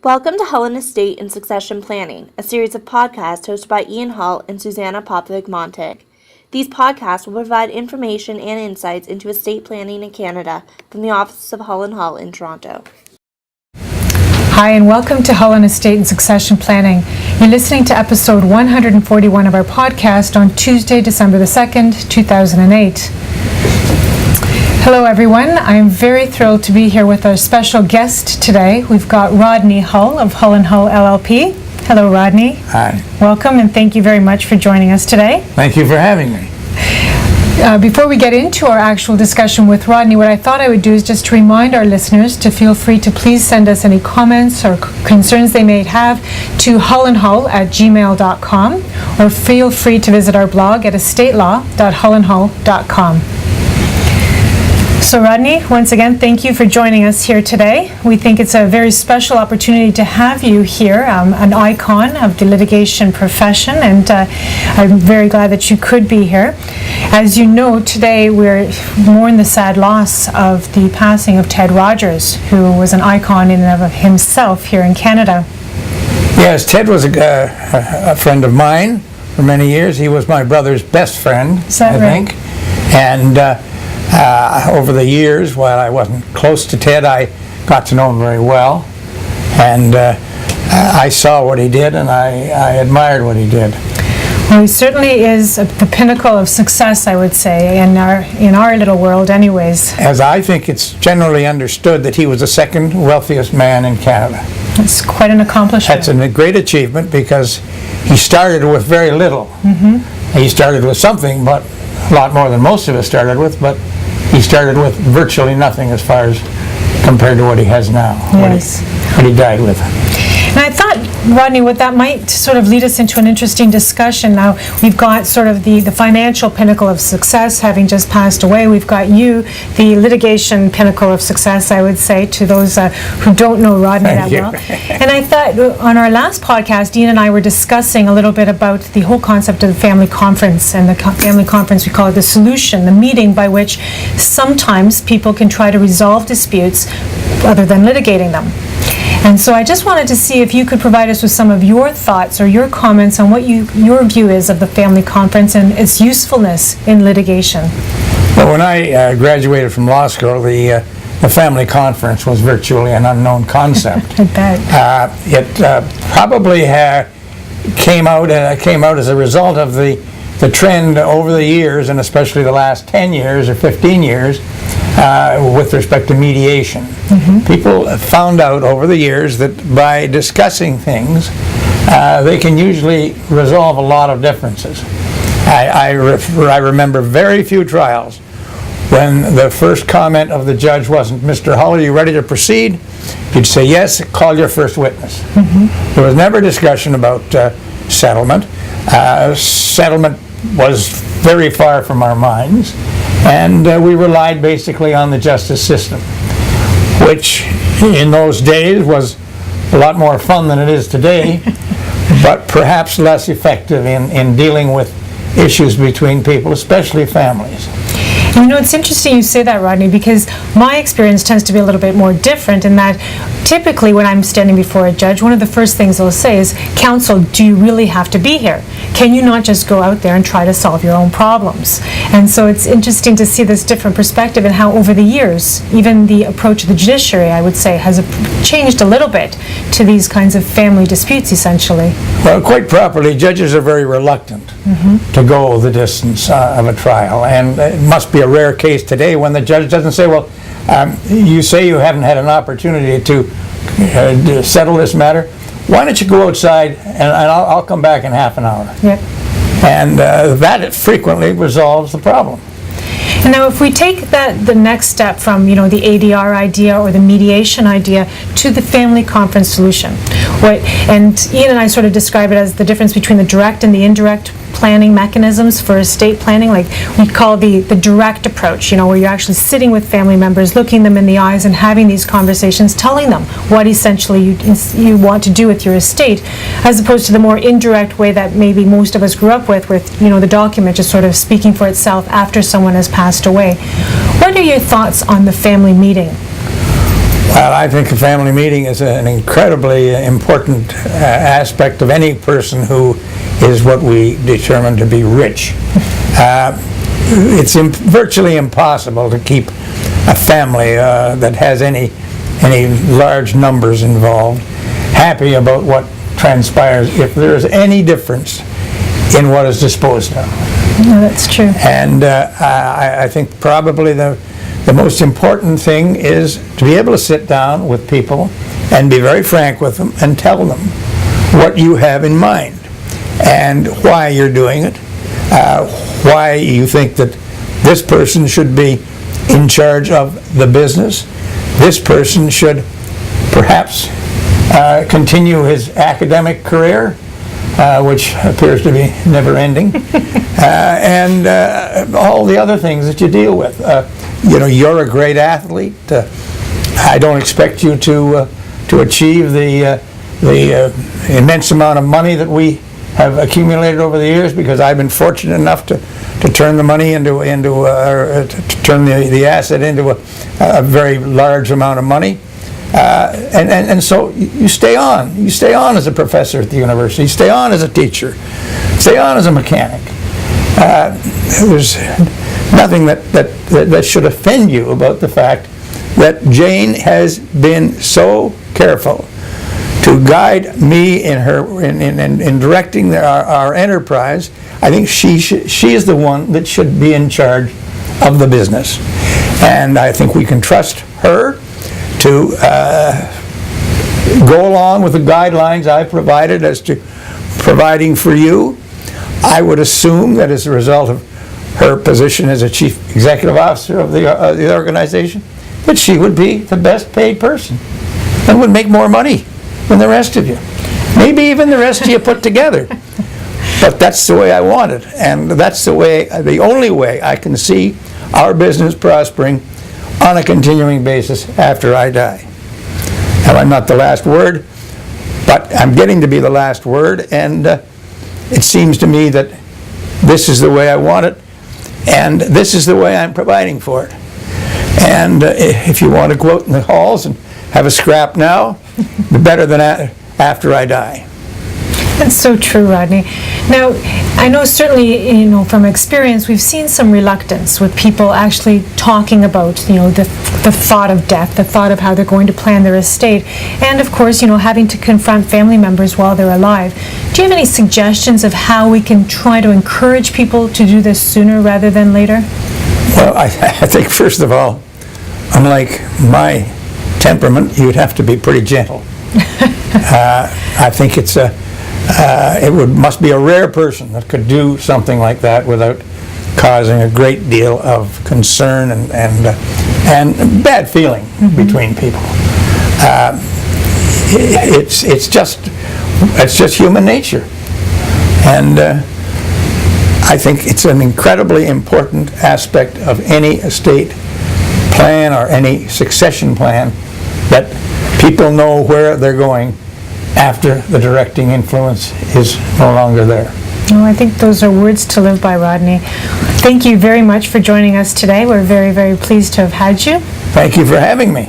Welcome to Hull Estate and Succession Planning, a series of podcasts hosted by Ian Hull and Suzana Popovic-Montag. These podcasts will provide information and insights into estate planning in Canada from the offices of Hull & Hull in Toronto. Hi, and welcome to Hull Estate and Succession Planning. You're listening to episode 141 of our podcast on Tuesday, December the 2nd, 2008. Hello everyone, I'm very thrilled to be here with our special guest today. We've got Rodney Hull of Hull & Hull LLP. Hello Rodney. Hi. Welcome and thank you very much for joining us today. Thank you for having me. Before we get into our actual discussion with Rodney, what I thought I would do is just to remind our listeners to feel free to please send us any comments or concerns they may have to hullandhull@gmail.com, or feel free to visit our blog at estatelaw.hullandhull.com. So Rodney, once again, thank you for joining us here today. We think it's a very special opportunity to have you here, an icon of the litigation profession, and I'm very glad that you could be here. As you know, today we're mourning the sad loss of the passing of Ted Rogers, who was an icon in and of himself here in Canada. Yes, Ted was a friend of mine for many years. He was my brother's best friend, Is that right? think. And over the years, while I wasn't close to Ted, I got to know him very well. And I saw what he did, and I admired what he did. Well, he certainly is the pinnacle of success, I would say, in our little world anyways. As I think it's generally understood that he was the second wealthiest man in Canada. It's quite an accomplishment. That's a great achievement because he started with very little. Mm-hmm. He started with something, but a lot more than most of us started with, but he started with virtually nothing as far as compared to what he has now, yes. what he died with. And I thought, Rodney, what that might sort of lead us into an interesting discussion. Now, we've got sort of the financial pinnacle of success having just passed away. We've got you, the litigation pinnacle of success, I would say, to those who don't know Rodney that well. And I thought on our last podcast, Dean and I were discussing a little bit about the whole concept of the family conference, and the family conference, we call it the solution, the meeting by which sometimes people can try to resolve disputes other than litigating them. And so I just wanted to see if you could provide us with some of your thoughts or your comments on what your view is of the family conference and its usefulness in litigation. Well, when I graduated from law school, the family conference was virtually an unknown concept. I bet. It probably came out as a result of the trend over the years, and especially the last 10 years or 15 years, with respect to mediation. Mm-hmm. People found out over the years that by discussing things, they can usually resolve a lot of differences. I remember very few trials when the first comment of the judge wasn't, "Mr. Hull, are you ready to proceed?" You'd say, "Yes, call your first witness." Mm-hmm. There was never discussion about settlement. Settlement was very far from our minds. And we relied basically on the justice system, which in those days was a lot more fun than it is today, but perhaps less effective in dealing with issues between people, especially families. You know, it's interesting you say that, Rodney, because my experience tends to be a little bit more different in that typically when I'm standing before a judge, one of the first things they'll say is, "Counsel, do you really have to be here? Can you not just go out there and try to solve your own problems?" And so it's interesting to see this different perspective and how over the years, even the approach of the judiciary, I would say, has changed a little bit to these kinds of family disputes, essentially. Well, quite properly, judges are very reluctant to go the distance of a trial, and it must be a rare case today when the judge doesn't say, "Well, you say you haven't had an opportunity to settle this matter. Why don't you go outside and I'll come back in half an hour." Yep. And that frequently resolves the problem. And now if we take the next step from, the ADR idea or the mediation idea to the family conference solution, and Ian and I sort of describe it as the difference between the direct and the indirect planning mechanisms for estate planning. Like we call the direct approach, where you're actually sitting with family members, looking them in the eyes and having these conversations, telling them what essentially you want to do with your estate, as opposed to the more indirect way that maybe most of us grew up with the document just sort of speaking for itself after someone has passed away. What are your thoughts on the family meeting? Well, I think a family meeting is an incredibly important aspect of any person who is what we determine to be rich. It's virtually impossible to keep a family that has any large numbers involved happy about what transpires if there is any difference in what is disposed of. No, that's true. And I think probably the most important thing is to be able to sit down with people and be very frank with them and tell them what you have in mind and why you're doing it, why you think that this person should be in charge of the business, this person should perhaps continue his academic career, which appears to be never ending, and all the other things that you deal with. You're a great athlete. I don't expect you to achieve the immense amount of money that we have accumulated over the years, because I've been fortunate enough to turn the money to turn the asset into a very large amount of money. And so you stay on. You stay on as a professor at the university. You stay on as a teacher. Stay on as a mechanic. There's nothing that should offend you about the fact that Jane has been so careful to guide me in directing our enterprise. I think she is the one that should be in charge of the business, and I think we can trust her to go along with the guidelines I provided as to providing for you. I would assume that as a result of her position as a chief executive officer of the organization, that she would be the best paid person and would make more money than the rest of you. Maybe even the rest of you put together. But that's the way I want it, and that's the only way I can see our business prospering on a continuing basis after I die. Now, I'm not the last word, but I'm getting to be the last word, and it seems to me that this is the way I want it, and this is the way I'm providing for it. And if you want to go out in the halls and have a scrap now, the better than after I die. That's so true, Rodney. Now, I know certainly, from experience, we've seen some reluctance with people actually talking about, the thought of death, the thought of how they're going to plan their estate, and of course, having to confront family members while they're alive. Do you have any suggestions of how we can try to encourage people to do this sooner rather than later? Well, I think, first of all, unlike my temperament, you'd have to be pretty gentle. I think must be a rare person that could do something like that without causing a great deal of concern and bad feeling between people. It's just human nature, and I think it's an incredibly important aspect of any estate plan or any succession plan that people know where they're going after the directing influence is no longer there. Oh, I think those are words to live by, Rodney. Thank you very much for joining us today. We're very, very pleased to have had you. Thank you for having me.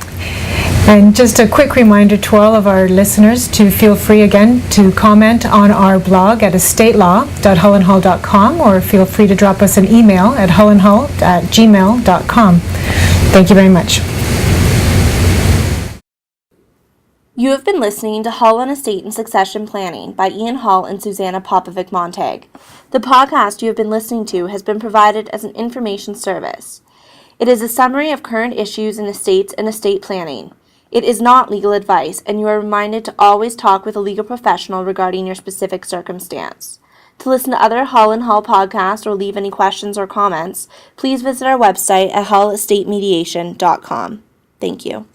And just a quick reminder to all of our listeners to feel free again to comment on our blog at estatelaw.hullandhull.com, or feel free to drop us an email at hullandhull@gmail.com. Thank you very much. You have been listening to Hull on Estate and Succession Planning by Ian Hull and Suzana Popovic-Montag. The podcast you have been listening to has been provided as an information service. It is a summary of current issues in estates and estate planning. It is not legal advice, and you are reminded to always talk with a legal professional regarding your specific circumstance. To listen to other Hull and Hull podcasts or leave any questions or comments, please visit our website at hullestatemediation.com. Thank you.